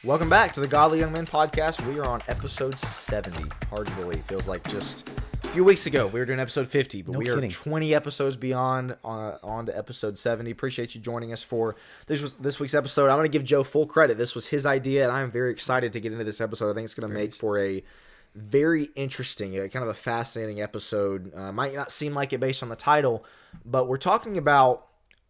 Welcome back to the Godly Young Men podcast. We are on episode 70. Hard to believe. Feels like just a few weeks ago we were doing episode 50, but No we kidding. are 20 episodes beyond on to episode 70. Appreciate you joining us for this week's episode. I'm going to give Joe full credit. This was his idea, and I'm very excited to get into this episode. I think it's going to make for a very interesting, kind of a fascinating episode. Might not seem like it based on the title, but we're talking about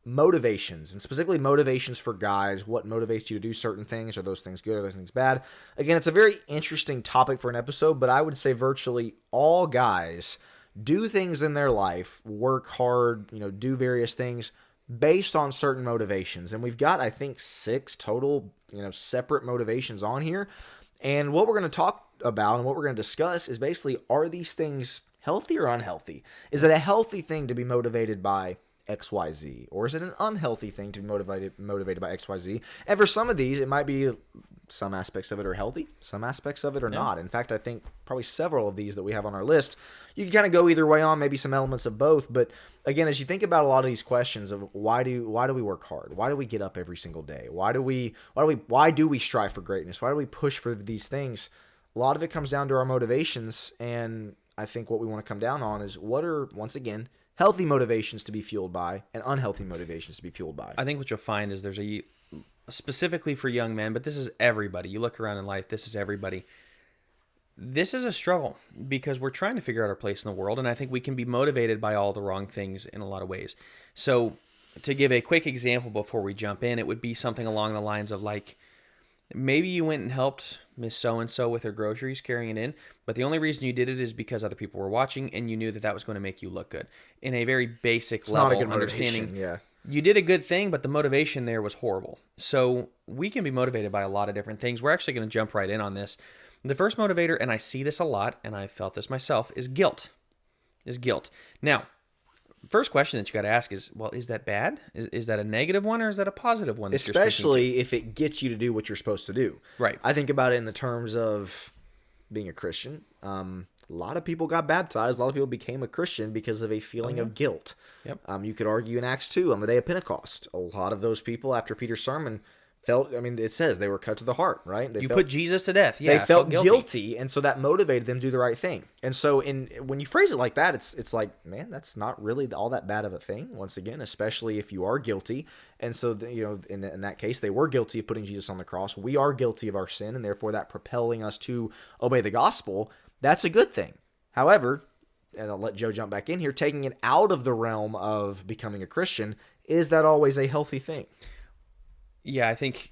motivations, and specifically motivations for guys. What motivates you to do certain things? Are those things good? Are those things bad? Again, it's a very interesting topic for an episode, but I would say virtually all guys do things in their life, work hard, do various things based on certain motivations. And we've got, I think, 6 total, separate motivations on here. And what we're going to talk about and what we're going to discuss is basically, are these things healthy or unhealthy? Is it a healthy thing to be motivated by XYZ, or is it an unhealthy thing to be motivated by XYZ? And for some of these, it might be some aspects of it are healthy, some aspects of it are not. In fact, I think probably several of these that we have on our list, you can kind of go either way on, maybe some elements of both. But again, as you think about a lot of these questions of why do we work hard? Why do we get up every single day? Why do we strive for greatness? Why do we push for these things? A lot of it comes down to our motivations, and I think what we want to come down on is what are, once again, healthy motivations to be fueled by and unhealthy motivations to be fueled by. I think what you'll find is there's specifically for young men, but this is everybody. You look around in life, this is everybody. This is a struggle because we're trying to figure out our place in the world, and I think we can be motivated by all the wrong things in a lot of ways. So to give a quick example before we jump in, it would be something along the lines of like, maybe you went and helped Miss So-and-so with her groceries, carrying it in, but the only reason you did it is because other people were watching and you knew that was going to make you look good. In a very basic level, not a good understanding, yeah. You did a good thing, but the motivation there was horrible. So we can be motivated by a lot of different things. We're actually going to jump right in on this. The first motivator, and I see this a lot, and I felt this myself, is guilt. Now, first question that you got to ask is, well, is that bad? Is that a negative one, or is that a positive one? Especially if it gets you to do what you're supposed to do. Right. I think about it in the terms of being a Christian. A lot of people got baptized. A lot of people became a Christian because of a feeling of guilt. Yep. You could argue in Acts 2 on the day of Pentecost, a lot of those people after Peter's sermon felt, it says they were cut to the heart, right? You put Jesus to death. Yeah, they felt guilty, and so that motivated them to do the right thing. And so when you phrase it like that, it's like, man, that's not really all that bad of a thing, once again, especially if you are guilty. And so, in that case, they were guilty of putting Jesus on the cross. We are guilty of our sin, and therefore that propelling us to obey the gospel, that's a good thing. However, and I'll let Joe jump back in here, taking it out of the realm of becoming a Christian, is that always a healthy thing? Yeah, I think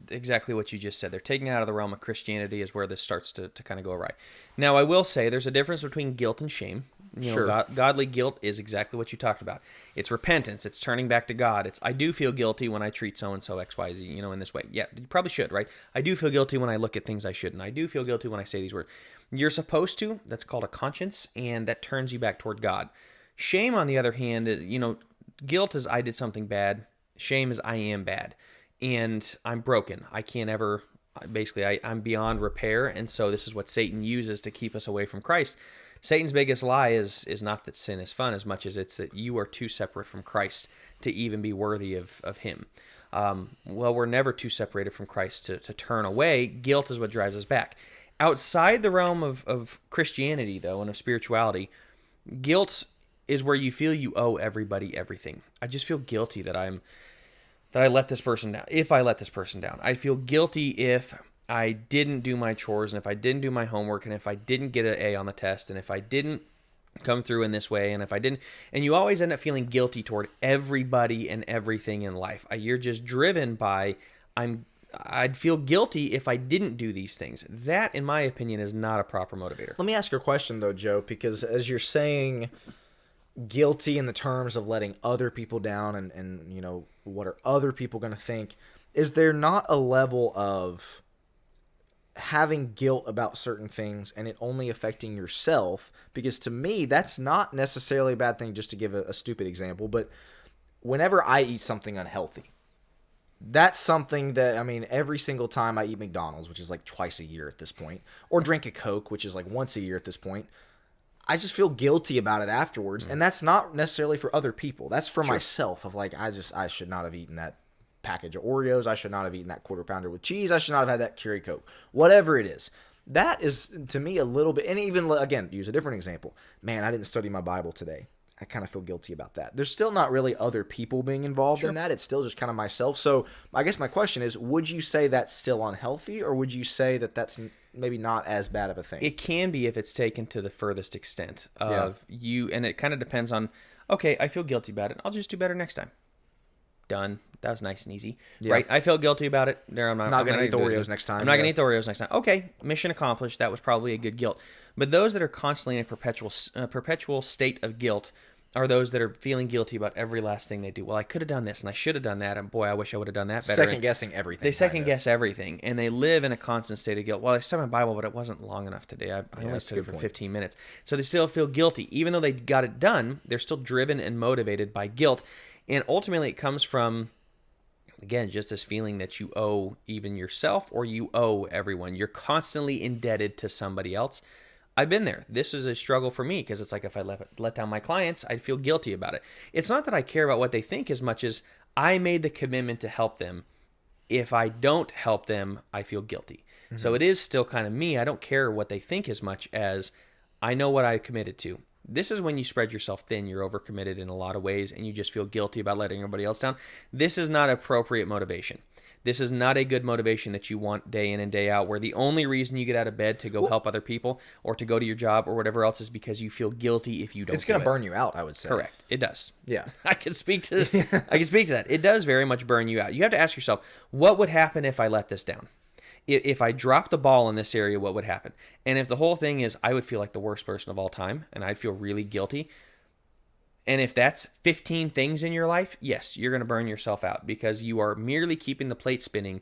exactly what you just said. They're taking it out of the realm of Christianity is where this starts to kind of go awry. Now, I will say there's a difference between guilt and shame. Sure. Godly guilt is exactly what you talked about. It's repentance. It's turning back to God. It's, I do feel guilty when I treat so-and-so XYZ, in this way. Yeah, you probably should, right? I do feel guilty when I look at things I shouldn't. I do feel guilty when I say these words. You're supposed to. That's called a conscience, and that turns you back toward God. Shame, on the other hand, guilt is I did something bad. Shame is I am bad, and I'm broken. I can't ever, basically, I'm beyond repair, and so this is what Satan uses to keep us away from Christ. Satan's biggest lie is not that sin is fun as much as it's that you are too separate from Christ to even be worthy of him. Well, we're never too separated from Christ to turn away. Guilt is what drives us back. Outside the realm of Christianity, though, and of spirituality, guilt is where you feel you owe everybody everything. I just feel guilty that I let this person down. If I let this person down, I feel guilty if I didn't do my chores, and if I didn't do my homework, and if I didn't get an A on the test, and if I didn't come through in this way, and if I didn't, and you always end up feeling guilty toward everybody and everything in life. You're just driven by, I'd feel guilty if I didn't do these things. That, in my opinion, is not a proper motivator. Let me ask you a question, though, Joe, because as you're saying guilty in the terms of letting other people down and what are other people going to think, is there not a level of having guilt about certain things and it only affecting yourself? Because to me, that's not necessarily a bad thing, just to give a stupid example, but whenever I eat something unhealthy, that's something that, every single time I eat McDonald's, which is like twice a year at this point, or drink a Coke, which is like once a year at this point, I just feel guilty about it afterwards. And that's not necessarily for other people. That's for myself, of like, I should not have eaten that package of Oreos. I should not have eaten that quarter pounder with cheese. I should not have had that cherry Coke. Whatever it is. That is, to me, a little bit, and even, again, use a different example. Man, I didn't study my Bible today. I kind of feel guilty about that. There's still not really other people being involved in that. It's still just kind of myself. So I guess my question is, would you say that's still unhealthy, or would you say that that's maybe not as bad of a thing? It can be if it's taken to the furthest extent of you, and it kind of depends on, okay, I feel guilty about it. I'll just do better next time. Done. That was nice and easy, right? I felt guilty about it. There, I'm not going to eat the Oreos next time. I'm not going to eat the Oreos next time. Okay, mission accomplished. That was probably a good guilt. But those that are constantly in a perpetual state of guilt are those that are feeling guilty about every last thing they do. Well, I could have done this, and I should have done that, and boy, I wish I would have done that better. Second guessing everything. They second guess everything, and they live in a constant state of guilt. Well, I studied my Bible, but it wasn't long enough today. I only studied for 15 minutes. So they still feel guilty. Even though they got it done, they're still driven and motivated by guilt. And ultimately, it comes from, again, just this feeling that you owe even yourself or you owe everyone. You're constantly indebted to somebody else. I've been there. This is a struggle for me because it's like if I let down my clients, I'd feel guilty about it. It's not that I care about what they think as much as I made the commitment to help them. If I don't help them, I feel guilty. Mm-hmm. So it is still kind of me. I don't care what they think as much as I know what I committed to. This is when you spread yourself thin. You're overcommitted in a lot of ways, and you just feel guilty about letting everybody else down. This is not appropriate motivation. This is not a good motivation that you want day in and day out, where the only reason you get out of bed to go help other people or to go to your job or whatever else is because you feel guilty if you don't. It's going to burn you out, I would say. Correct. It does. Yeah. I can speak to that. It does very much burn you out. You have to ask yourself, what would happen if I let this down? If I drop the ball in this area, what would happen? And if the whole thing is I would feel like the worst person of all time and I'd feel really guilty. And if that's 15 things in your life, yes, you're going to burn yourself out because you are merely keeping the plate spinning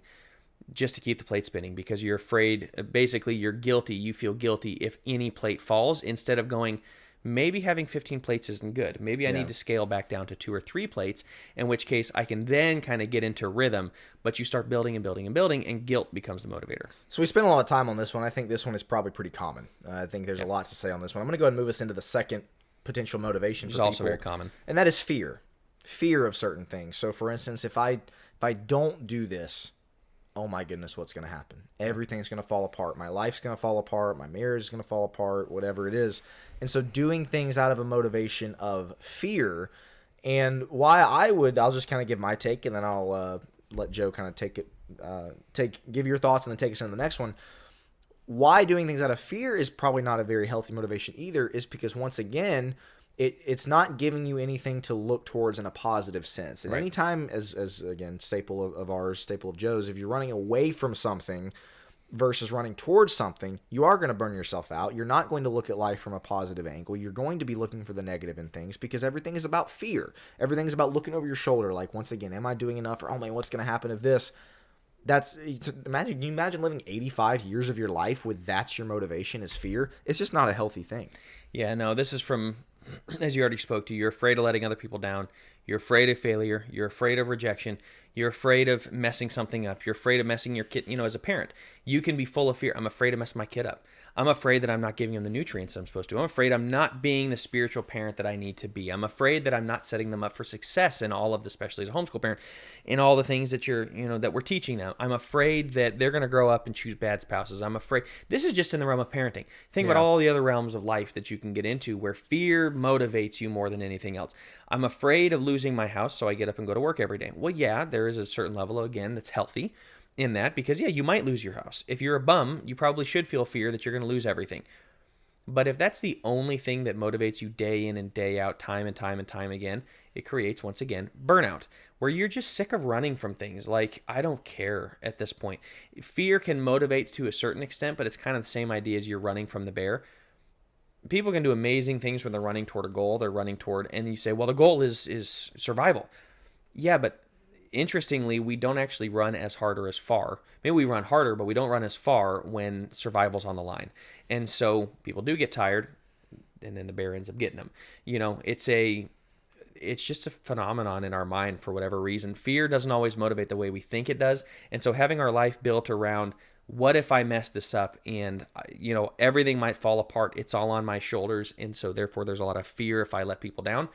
just to keep the plate spinning because you're afraid. Basically, you're guilty. You feel guilty if any plate falls instead of going, maybe having 15 plates isn't good. Maybe I need to scale back down to 2 or 3 plates, in which case I can then kind of get into rhythm. But you start building and building and building, and guilt becomes the motivator. So we spent a lot of time on this one. I think this one is probably pretty common. I think there's a lot to say on this one. I'm going to go ahead and move us into the second potential motivation. Which is also very common. And that is fear. Fear of certain things. So for instance, if I don't do this, oh my goodness, what's going to happen? Everything's going to fall apart. My life's going to fall apart. My marriage is going to fall apart, whatever it is. And so doing things out of a motivation of fear, and why I'll just kind of give my take, and then I'll let Joe kind of give your thoughts and then take us into the next one. Why doing things out of fear is probably not a very healthy motivation either is because, once again, it's not giving you anything to look towards in a positive sense. And anytime, as again, staple of ours, staple of Joe's, if you're running away from something versus running towards something, you are going to burn yourself out. You're not going to look at life from a positive angle. You're going to be looking for the negative in things because everything is about fear. Everything is about looking over your shoulder. Like, once again, am I doing enough? Or, oh man, what's going to happen if this? Can you imagine living 85 years of your life with that's your motivation is fear? It's just not a healthy thing. Yeah, no, this is from, as you already spoke to, you're afraid of letting other people down. You're afraid of failure. You're afraid of rejection. You're afraid of messing something up. You're afraid of messing your kid. As a parent, you can be full of fear. I'm afraid to mess my kid up. I'm afraid that I'm not giving them the nutrients I'm supposed to. I'm afraid I'm not being the spiritual parent that I need to be. I'm afraid that I'm not setting them up for success in all of the, especially as a homeschool parent, in all the things that that we're teaching them. I'm afraid that they're going to grow up and choose bad spouses. I'm afraid. This is just in the realm of parenting. Think about all the other realms of life that you can get into where fear motivates you more than anything else. I'm afraid of losing my house, so I get up and go to work every day. Well, yeah, there is a certain level, again, that's healthy in that because, you might lose your house. If you're a bum, you probably should feel fear that you're going to lose everything. But if that's the only thing that motivates you day in and day out, time and time and time again, it creates, once again, burnout, where you're just sick of running from things. Like, I don't care at this point. Fear can motivate to a certain extent, but it's kind of the same idea as you're running from the bear. People can do amazing things when they're running toward a goal. They're running toward, and you say, well, the goal is survival. Yeah, but interestingly, we don't actually run as hard or as far. Maybe we run harder, but we don't run as far when survival's on the line. And so people do get tired, and then the bear ends up getting them. It's just a phenomenon in our mind for whatever reason. Fear doesn't always motivate the way we think it does. And so having our life built around, what if I mess this up and, everything might fall apart. It's all on my shoulders. And so therefore there's a lot of fear if I let people down.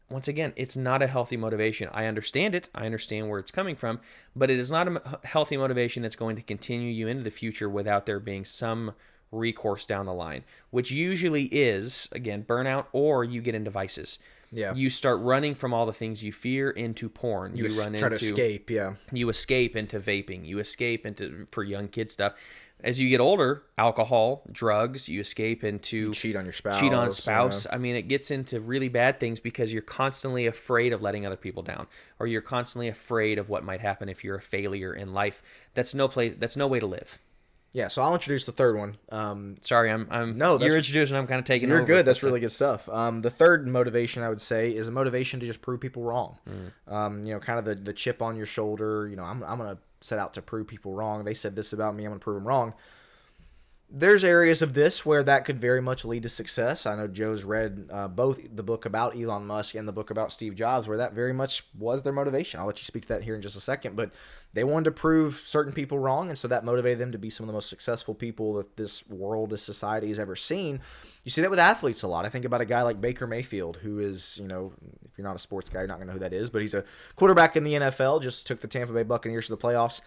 once again, it's not a healthy motivation. I understand it. I understand where it's coming from, but it is not a healthy motivation that's going to continue you into the future without there being some recourse down the line, which usually is, again, burnout, or you get into vices. Yeah. You start running from all the things you fear into porn. You try to escape, yeah. You escape into vaping. You escape into, for young kid stuff. As you get older, alcohol, drugs, you escape into... You cheat on your spouse. Cheat on a spouse. I mean, it gets into really bad things because you're constantly afraid of letting other people down, or you're constantly afraid of what might happen if you're a failure in life. That's no way to live. Yeah, so I'll introduce the third one. Sorry, you're introducing. I'm kind of taking over. You're good. That's really good stuff. The third motivation I would say is a motivation to just prove people wrong. Kind of the chip on your shoulder. I'm gonna set out to prove people wrong. They said this about me. I'm gonna prove them wrong. There's areas of this where that could very much lead to success. I know Joe's read both the book about Elon Musk and the book about Steve Jobs, where that very much was their motivation. I'll let you speak to that here in just a second, but they wanted to prove certain people wrong, and so that motivated them to be some of the most successful people that this world, this society has ever seen. You see that with athletes a lot. I think about a guy like Baker Mayfield, who is, if you're not a sports guy, you're not going to know who that is, but he's a quarterback in the NFL, just took the Tampa Bay Buccaneers to the playoffs.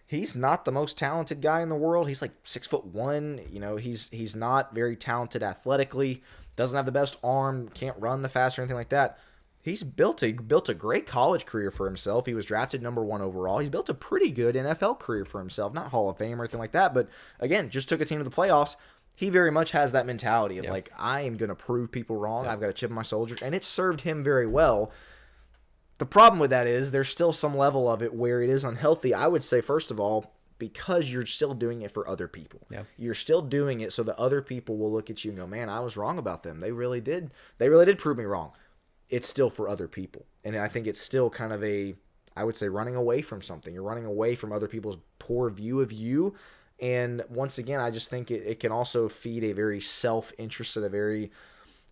He's not the most talented guy in the world. He's like 6'1". He's not very talented athletically. Doesn't have the best arm. Can't run the fast or anything like that. He's built a great college career for himself. He was drafted number 1 overall. He's built a pretty good NFL career for himself. Not Hall of Fame or anything like that, but again, just took a team to the playoffs. He very much has that mentality of like, I am going to prove people wrong. I've got a chip on my shoulder, and it served him very well. The problem with that is there's still some level of it where it is unhealthy. I would say, first of all, because you're still doing it for other people. Yeah. You're still doing it so that other people will look at you and go, man, I was wrong about them. They really did prove me wrong. It's still for other people. And I think it's still kind of I would say, running away from something. You're running away from other people's poor view of you. And once again, I just think it can also feed a very self-interested, a very,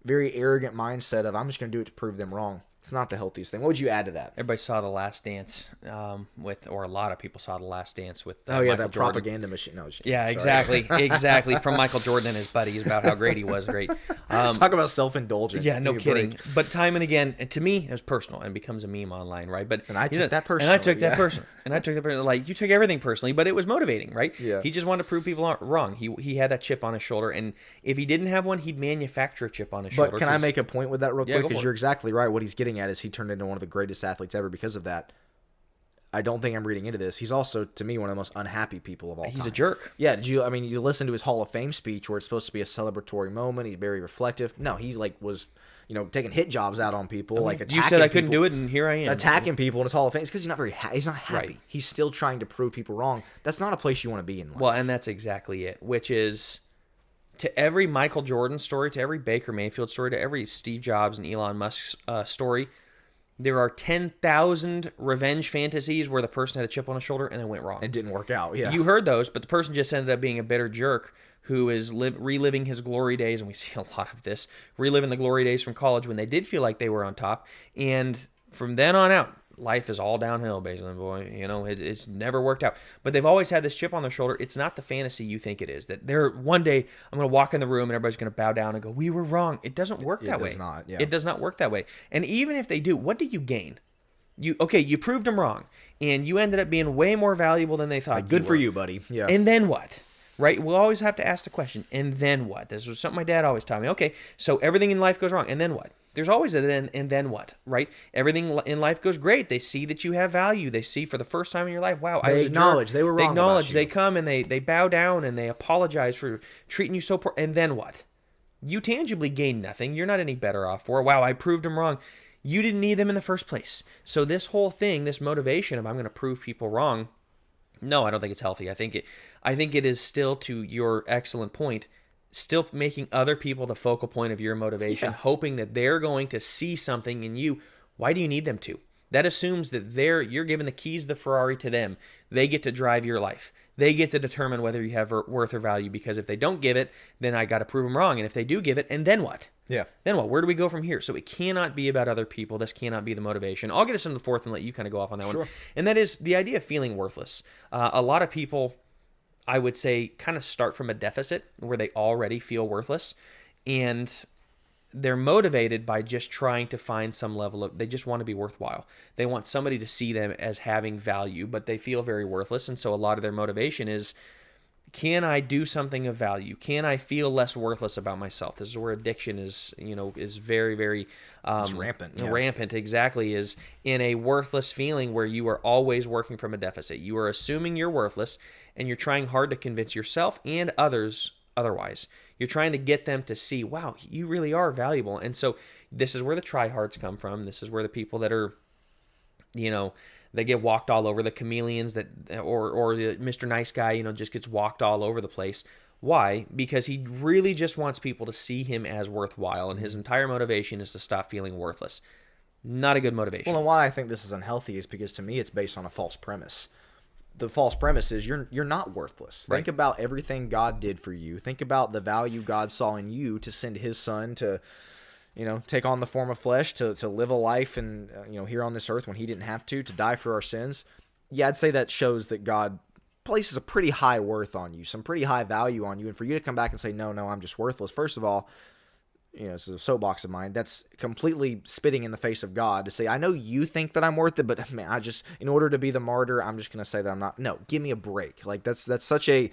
very arrogant mindset of, I'm just going to do it to prove them wrong. It's not the healthiest thing. What would you add to that? Everybody saw The Last Dance or a lot of people saw The Last Dance with Michael Jordan. Propaganda machine. No, yeah, exactly. Exactly. From Michael Jordan and his buddies about how great he was. Great. Talk about self-indulgence. Yeah, no kidding. Break. But time and again, and to me, it was personal and becomes a meme online, right? But I took that personally. And I took that personally. And I took that personally. Like, you took everything personally, but it was motivating, right? Yeah. He just wanted to prove people wrong. He had that chip on his shoulder, and if he didn't have one, he'd manufacture a chip on his shoulder. But can I make a point with that real quick? Because you're exactly right. What he's getting at is he turned into one of the greatest athletes ever because of that. I don't think I'm reading into this. He's also, to me, one of the most unhappy people of all time. He's a jerk. Yeah, you listen to his Hall of Fame speech where it's supposed to be a celebratory moment. He's very reflective. No, he was taking hit jobs out on people, like attacking. You said I couldn't do it, and here I am attacking people in his Hall of Fame. It's because he's not very he's not happy. Right. He's still trying to prove people wrong. That's not a place you want to be in life. Well, and that's exactly it. Which is, to every Michael Jordan story, to every Baker Mayfield story, to every Steve Jobs and Elon Musk story, there are 10,000 revenge fantasies where the person had a chip on his shoulder and it went wrong. It didn't work out. Yeah, you heard those, but the person just ended up being a bitter jerk who is reliving his glory days, and we see a lot of this, reliving the glory days from college when they did feel like they were on top, and from then on out, life is all downhill, basically, boy. It's never worked out. But they've always had this chip on their shoulder. It's not the fantasy you think it is. That one day I'm going to walk in the room and everybody's going to bow down and go, we were wrong. It doesn't work that way. It does not, yeah. It does not work that way. And even if they do, what do you gain? You proved them wrong, and you ended up being way more valuable than they thought. Good for you, buddy. Yeah. And then what? Right? We'll always have to ask the question, and then what? This was something my dad always taught me. Okay, so everything in life goes wrong, and then what? There's always a then, and then what, right? Everything in life goes great. They see that you have value. They see for the first time in your life, wow, I was a jerk. They acknowledge they were wrong. They acknowledge. About you. They come and they bow down and they apologize for treating you so poor. And then what? You tangibly gain nothing. You're not any better off for, wow, I proved them wrong. You didn't need them in the first place. So this whole thing, this motivation of I'm going to prove people wrong, no, I don't think it's healthy. I think it is still, to your excellent point, still making other people the focal point of your motivation, hoping that they're going to see something in you. Why do you need them to? That assumes that you're giving the keys to the Ferrari to them. They get to drive your life. They get to determine whether you have worth or value, because if they don't give it, then I got to prove them wrong. And if they do give it, and then what? Yeah. Then what? Where do we go from here? So it cannot be about other people. This cannot be the motivation. I'll get us into the fourth and let you kind of go off on that one. And that is the idea of feeling worthless. A lot of people, I would say, kind of start from a deficit where they already feel worthless. And they're motivated by just trying to find some level of, they just want to be worthwhile. They want somebody to see them as having value, but they feel very worthless. And so a lot of their motivation is, can I do something of value? Can I feel less worthless about myself? This is where addiction is, is very, very It's rampant. Yeah. rampant. Exactly, is in a worthless feeling where you are always working from a deficit. You are assuming you're worthless, and you're trying hard to convince yourself and others otherwise. You're trying to get them to see, wow, you really are valuable. And so this is where the tryhards come from. This is where the people that are, they get walked all over, the chameleons that, or the Mr. Nice Guy, just gets walked all over the place. Why? Because he really just wants people to see him as worthwhile, and his entire motivation is to stop feeling worthless. Not a good motivation. Well, and why I think this is unhealthy is because to me it's based on a false premise. The false premise is you're not worthless. Right. Think about everything God did for you. Think about the value God saw in you to send his son to, take on the form of flesh, to live a life and, here on this earth when he didn't have to die for our sins. Yeah, I'd say that shows that God places a pretty high worth on you, some pretty high value on you. And for you to come back and say, no, I'm just worthless. First of all, this is a soapbox of mine. That's completely spitting in the face of God to say, I know you think that I'm worth it, but man, in order to be the martyr, I'm just going to say that I'm not. No, give me a break. Like that's such in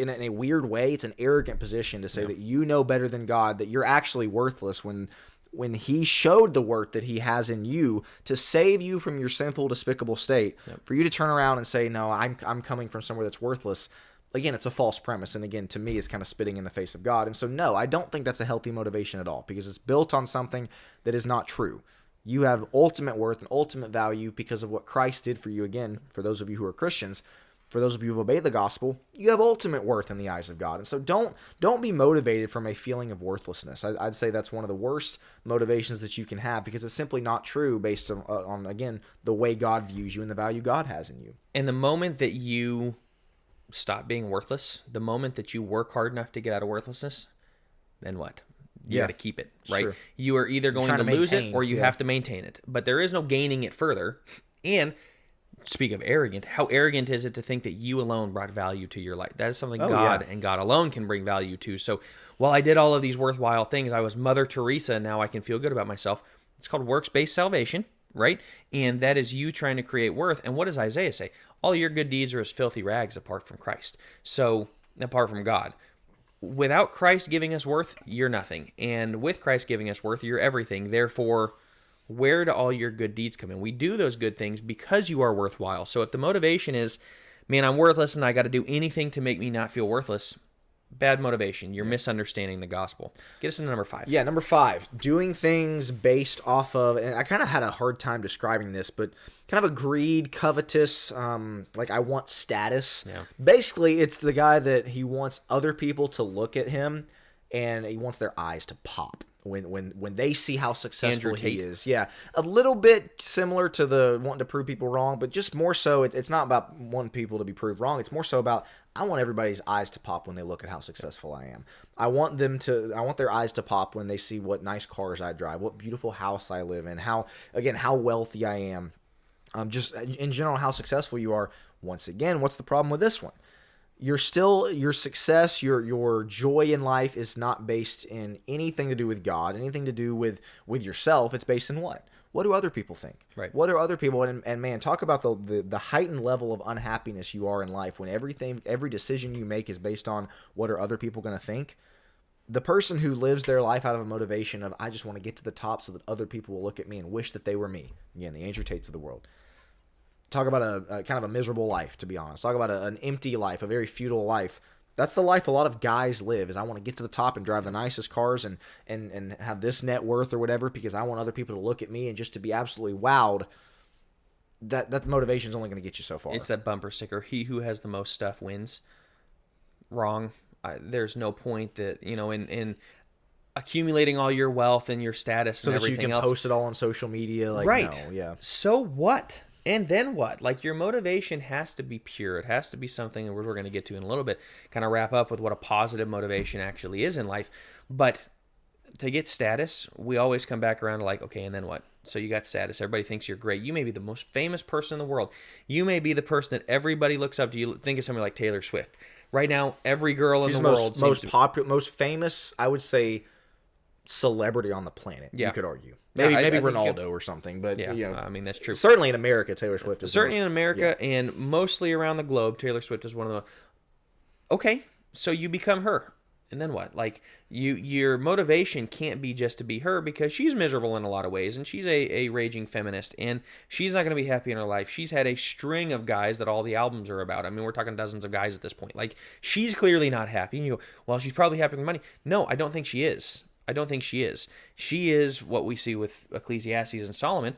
a weird way, it's an arrogant position to say that you know better than God, that you're actually worthless when he showed the worth that he has in you to save you from your sinful, despicable state. Yep. For you to turn around and say, no, I'm coming from somewhere that's worthless. Again, it's a false premise, and again, to me, it's kind of spitting in the face of God. And so, no, I don't think that's a healthy motivation at all, because it's built on something that is not true. You have ultimate worth and ultimate value because of what Christ did for you. Again, for those of you who are Christians, for those of you who obey the gospel, you have ultimate worth in the eyes of God. And so don't be motivated from a feeling of worthlessness. I'd say that's one of the worst motivations that you can have, because it's simply not true based on again, the way God views you and the value God has in you. And the moment that you stop being worthless, the moment that you work hard enough to get out of worthlessness, then what? You got to keep it, right? Sure. You are either going to lose it or you have to maintain it. But there is no gaining it further. And speak of arrogant, how arrogant is it to think that you alone brought value to your life? That is something God and God alone can bring value to. So while I did all of these worthwhile things, I was Mother Teresa, and now I can feel good about myself. It's called works-based salvation, right? And that is you trying to create worth. And what does Isaiah say? All your good deeds are as filthy rags apart from Christ. So, apart from God. Without Christ giving us worth, you're nothing. And with Christ giving us worth, you're everything. Therefore, where do all your good deeds come in? We do those good things because you are worthwhile. So if the motivation is, man, I'm worthless and I got to do anything to make me not feel worthless, bad motivation. You're misunderstanding the gospel. Get us into number 5. Yeah, number 5, doing things based off of, and I kind of had a hard time describing this, but kind of a greed, covetous, like I want status. Yeah. Basically, it's the guy that he wants other people to look at him, and he wants their eyes to pop when they see how successful he is. Yeah, a little bit similar to the wanting to prove people wrong, but just more so, it's not about wanting people to be proved wrong. It's more so about, I want everybody's eyes to pop when they look at how successful I am. I want their eyes to pop when they see what nice cars I drive, what beautiful house I live in, how wealthy I am. Just in general, how successful you are. Once again, what's the problem with this one? Your success, your joy in life is not based in anything to do with God, anything to do with yourself. It's based in what? What do other people think? Right. What are other people? And man, talk about the heightened level of unhappiness you are in life when every decision you make is based on what are other people going to think. The person who lives their life out of a motivation of, I just want to get to the top so that other people will look at me and wish that they were me. Again, the Andrew Tates of the world. Talk about a kind of a miserable life, to be honest. Talk about an empty life, a very futile life. That's the life a lot of guys live, is I want to get to the top and drive the nicest cars and have this net worth or whatever because I want other people to look at me and just to be absolutely wowed. That motivation is only going to get you so far. It's that bumper sticker. He who has the most stuff wins. Wrong. There's no point that, in accumulating all your wealth and your status and everything else. So that you can post it all on social media. Like, right. No, yeah. So what? And then what? Like, your motivation has to be pure. It has to be something that we're going to get to in a little bit, kind of wrap up with what a positive motivation actually is in life. But to get status, we always come back around to like, okay, and then what? So you got status. Everybody thinks you're great. You may be the most famous person in the world. You may be the person that everybody looks up to. You think of somebody like Taylor Swift. Right now, every girl in the world most famous, I would say. celebrity on the planet. Yeah. You could argue. Yeah, Maybe I think Ronaldo or something, but Yeah, you know, I mean, that's true. certainly in America, Taylor Swift is Certainly in America and mostly around the globe, Taylor Swift is one of the... Okay, so you become her. And then what? Like, your motivation can't be just to be her, because she's miserable in a lot of ways, and she's a raging feminist, and she's not going to be happy in her life. She's had a string of guys that all the albums are about. I mean, we're talking dozens of guys at this point. Like, she's clearly not happy. And you go, well, she's probably happy with money. No, I don't think she is. I don't think she is. She is what we see with Ecclesiastes and Solomon.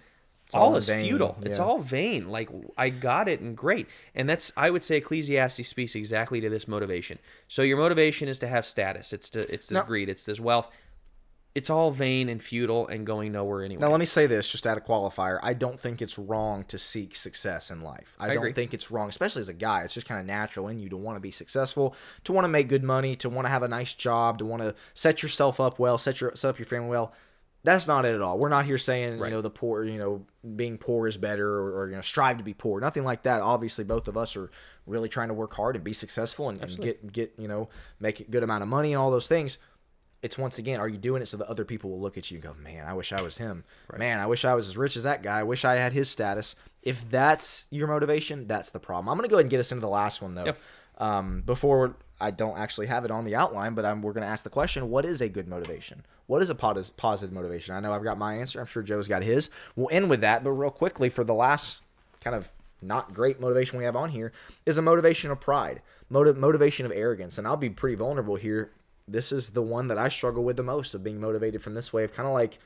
All is vain, futile. yeah. It's all vain. Like, I got it and great. And that's, I would say, Ecclesiastes speaks exactly to this motivation. So your motivation is to have status. It's this greed. It's this wealth. It's all vain and futile and going nowhere anyway. Now, let me say this, just add a qualifier. I don't think it's wrong to seek success in life. I agree. don't think it's wrong, especially as a guy. It's just kind of natural in you to want to be successful, to want to make good money, to want to have a nice job, to want to set yourself up well, set up your family well. That's not it at all. We're not here saying, Right. the poor, being poor is better or strive to be poor. Nothing like that. Obviously, both of us are really trying to work hard and be successful and get make a good amount of money and all those things. It's, once again, are you doing it so that other people will look at you and go, man, I wish I was him. Right. Man, I wish I was as rich as that guy. I wish I had his status. If that's your motivation, that's the problem. I'm going to go ahead and get us into the last one, though. Yep. Before, I don't actually have it on the outline, but we're going to ask the question, what is a good motivation? What is a positive motivation? I know I've got my answer. I'm sure Joe's got his. We'll end with that, but real quickly, for the last kind of not great motivation we have on here, is a motivation of pride, motivation of arrogance. And I'll be pretty vulnerable here. This is the one that I struggle with the most, of being motivated from this way of kind of like,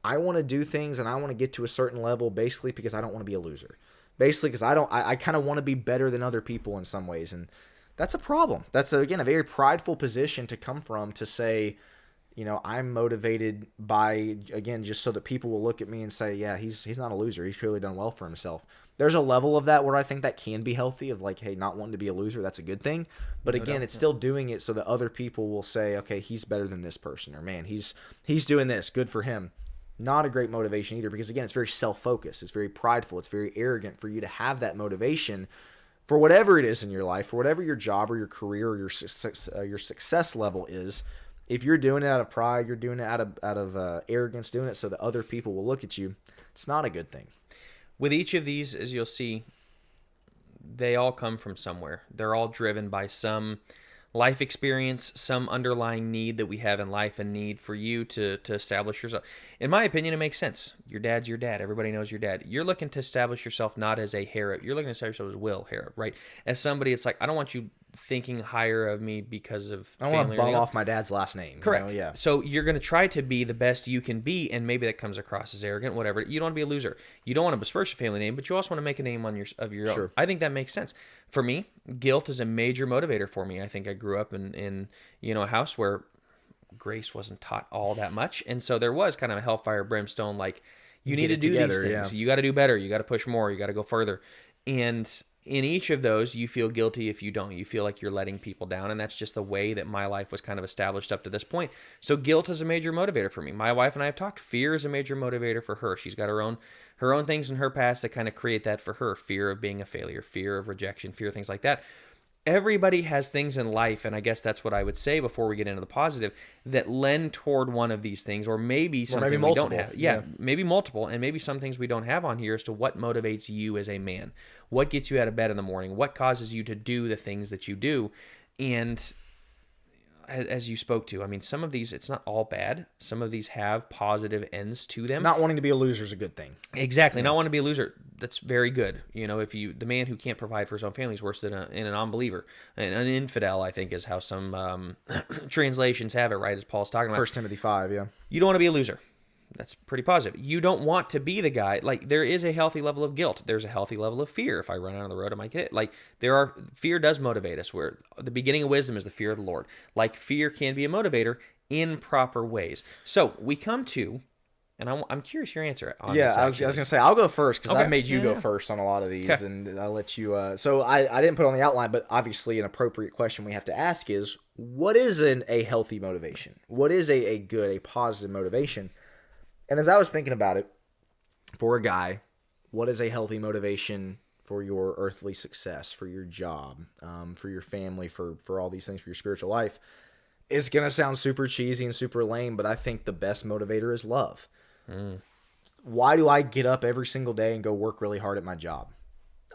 I want to do things and I want to get to a certain level basically because I don't want to be a loser. Basically because I kind of want to be better than other people in some ways. And that's a problem. That's, again, a very prideful position to come from, to say, I'm motivated by, again, just so that people will look at me and say, yeah, he's not a loser. He's clearly done well for himself. There's a level of that where I think that can be healthy, of like, hey, not wanting to be a loser, that's a good thing. But again, it's still doing it so that other people will say, okay, he's better than this person, or man, he's doing this, good for him. Not a great motivation either, because again, it's very self-focused. It's very prideful. It's very arrogant for you to have that motivation for whatever it is in your life, for whatever your job or your career or your success level is. If you're doing it out of pride, you're doing it out of arrogance, doing it so that other people will look at you, it's not a good thing. With each of these, as you'll see, they all come from somewhere. They're all driven by some life experience, some underlying need that we have in life, a need for you to establish yourself. In my opinion, it makes sense. Your dad's your dad. Everybody knows your dad. You're looking to establish yourself not as a Harrop. You're looking to establish yourself as Will Harrop, right? As somebody, it's like, I don't want you thinking higher of me because of I want to bum off my dad's last name. Correct. Yeah. So you're going to try to be the best you can be, and maybe that comes across as arrogant, whatever. You don't want to be a loser. You don't want to besmirch your family name, but you also want to make a name of your own. Sure. I think that makes sense. For me, guilt is a major motivator for me. I think I grew up in a house where grace wasn't taught all that much, and so there was kind of a hellfire brimstone, like, you need to do these things. Yeah. You got to do better. You got to push more. You got to go further. And in each of those, you feel guilty if you don't. You feel like you're letting people down, and that's just the way that my life was kind of established up to this point. So guilt is a major motivator for me. My wife and I have talked. Fear is a major motivator for her. She's got her own things in her past that kind of create that for her. Fear of being a failure, fear of rejection, fear of things like that. Everybody has things in life, and I guess that's what I would say before we get into the positive, that lend toward one of these things, or maybe something we don't have. Yeah, maybe multiple, and maybe some things we don't have on here as to what motivates you as a man. What gets you out of bed in the morning? What causes you to do the things that you do? And as you spoke to, I mean, some of these, it's not all bad. Some of these have positive ends to them. Not wanting to be a loser is a good thing. Exactly. Not wanting to be a loser. That's very good. If the man who can't provide for his own family is worse than an unbeliever. An infidel, I think, is how some translations have it, right? As Paul's talking about. 1 Timothy 5, yeah. You don't want to be a loser. That's pretty positive. You don't want to be the guy. Like, there is a healthy level of guilt. There's a healthy level of fear. If I run out on the road, I might get it. Like, fear does motivate us. Where the beginning of wisdom is the fear of the Lord. Like, fear can be a motivator in proper ways. So we come to, and I'm curious your answer on this. Yeah, I was going to say, I'll go first, because Okay. I made you go first on a lot of these, Okay. and I'll let you... So I didn't put it on the outline, but obviously an appropriate question we have to ask is, what is a healthy motivation? What is a good, a positive motivation? And as I was thinking about it, for a guy, what is a healthy motivation for your earthly success, for your job, for your family, for all these things, for your spiritual life? It's going to sound super cheesy and super lame, but I think the best motivator is love. Why do I get up every single day and go work really hard at my job?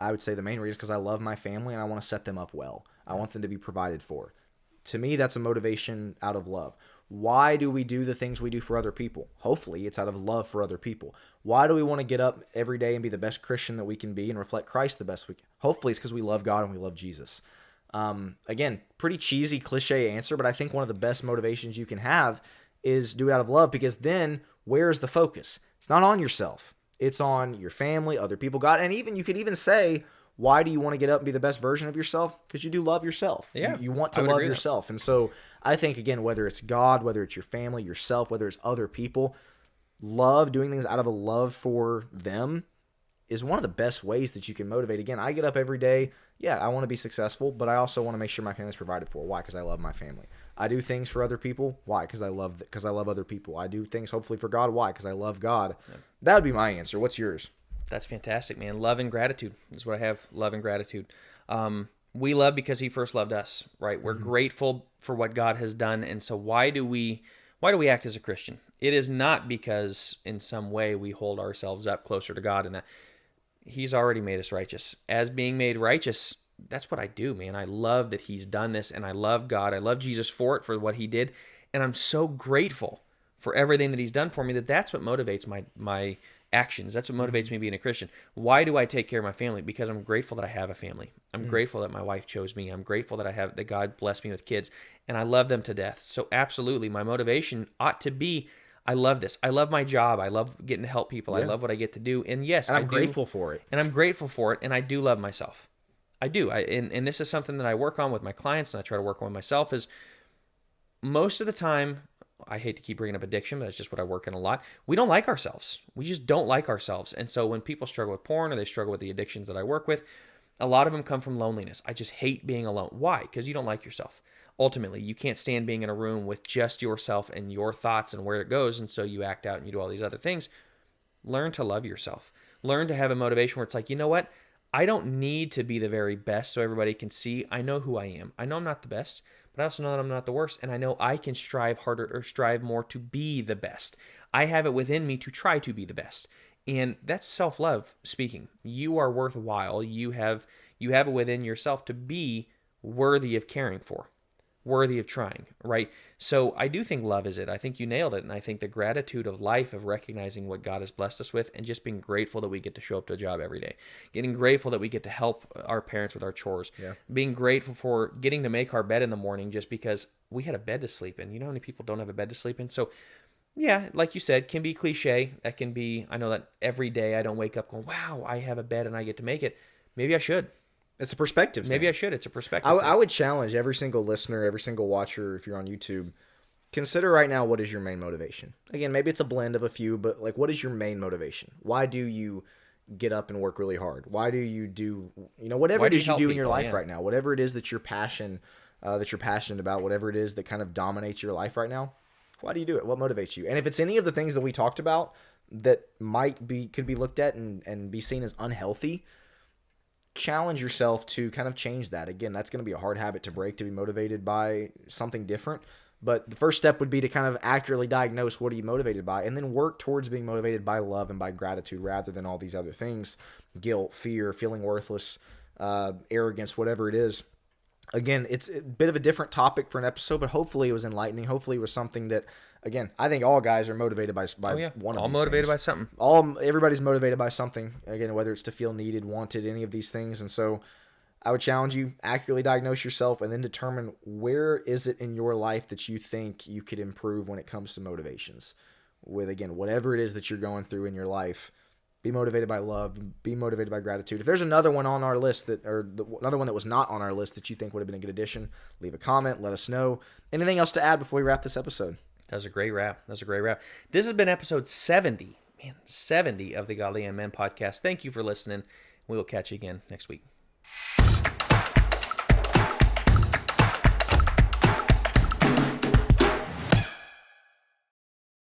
I would say the main reason is because I love my family and I want to set them up well. I want them to be provided for. To me, that's a motivation out of love. Why do we do the things we do for other people? Hopefully, it's out of love for other people. Why do we want to get up every day and be the best Christian that we can be and reflect Christ the best we can? Hopefully, it's because we love God and we love Jesus. Again, pretty cheesy, cliche answer, but I think one of the best motivations you can have is do it out of love, because then where's the focus? It's not on yourself. It's on your family, other people, God. And even you could even say, why do you want to get up and be the best version of yourself? Because you do love yourself. Yeah, You want to love yourself. And so I think, again, whether it's God, whether it's your family, yourself, whether it's other people, doing things out of a love for them is one of the best ways that you can motivate. Again, I get up every day. Yeah, I want to be successful, but I also want to make sure my family's provided for. Why? Because I love my family. I do things for other people. Why? Because I love other people. I do things hopefully for God. Why? Because I love God. Yeah. That would be my answer. What's yours? That's fantastic, man. Love and gratitude is what I have. Love and gratitude. We love because He first loved us, right? We're grateful for what God has done, and so why do we act as a Christian? It is not because in some way we hold ourselves up closer to God, and that He's already made us righteous. As being made righteous, that's what I do, man. I love that He's done this, and I love God. I love Jesus for what He did, and I'm so grateful for everything that He's done for me. That's what motivates my actions. That's what motivates me being a Christian. Why do I take care of my family? Because I'm grateful that I have a family. I'm grateful that my wife chose me. I'm grateful that God blessed me with kids, and I love them to death. So absolutely, my motivation ought to be, I love this. I love my job. I love getting to help people. Yeah. I love what I get to do. And yes, and I'm grateful for it. And I'm grateful for it. And I do love myself. I do. And this is something that I work on with my clients, and I try to work on myself, is most of the time, I hate to keep bringing up addiction, but that's just what I work in a lot. We don't like ourselves. We just don't like ourselves. And so when people struggle with porn or they struggle with the addictions that I work with, a lot of them come from loneliness. I just hate being alone. Why? Because you don't like yourself. Ultimately, you can't stand being in a room with just yourself and your thoughts and where it goes, and so you act out and you do all these other things. Learn to love yourself. Learn to have a motivation where it's like, you know what? I don't need to be the very best so everybody can see. I know who I am. I know I'm not the best, but I also know that I'm not the worst, and I know I can strive harder or strive more to be the best. I have it within me to try to be the best, and that's self-love speaking. You are worthwhile. You have it within yourself to be worthy of caring for, worthy of trying, right? So I do think love is it. I think you nailed it, and I think the gratitude of life, of recognizing what God has blessed us with, and just being grateful that we get to show up to a job every day, getting grateful that we get to help our parents with our chores, being grateful for getting to make our bed in the morning just because we had a bed to sleep in. You know how many people don't have a bed to sleep in? So yeah, like you said, can be cliche. That can be, I know that every day I don't wake up going, wow, I have a bed and I get to make it. Maybe I should. It's a perspective thing. Maybe I should. It's a perspective thing. I would challenge every single listener, every single watcher, if you're on YouTube, consider right now, what is your main motivation? Again, maybe it's a blend of a few, but like, what is your main motivation? Why do you get up and work really hard? Why do you do, whatever it is you do in your life right now, whatever it is that you're passionate about, whatever it is that kind of dominates your life right now, why do you do it? What motivates you? And if it's any of the things that we talked about that could be looked at and be seen as unhealthy, challenge yourself to kind of change that. Again, that's going to be a hard habit to break, to be motivated by something different. But the first step would be to kind of accurately diagnose what are you motivated by, and then work towards being motivated by love and by gratitude rather than all these other things, guilt, fear, feeling worthless, arrogance, whatever it is. Again, it's a bit of a different topic for an episode, but hopefully it was enlightening. Hopefully it was something that, again, I think all guys are motivated by one of these things. All motivated by something. Everybody's motivated by something. Again, whether it's to feel needed, wanted, any of these things. And so I would challenge you, accurately diagnose yourself and then determine where is it in your life that you think you could improve when it comes to motivations. With, again, whatever it is that you're going through in your life, be motivated by love, be motivated by gratitude. If there's another one on our list another one that was not on our list that you think would have been a good addition, leave a comment, let us know. Anything else to add before we wrap this episode? That was a great wrap. This has been episode 70. Man, 70 of the Godly Young Men podcast. Thank you for listening. We will catch you again next week.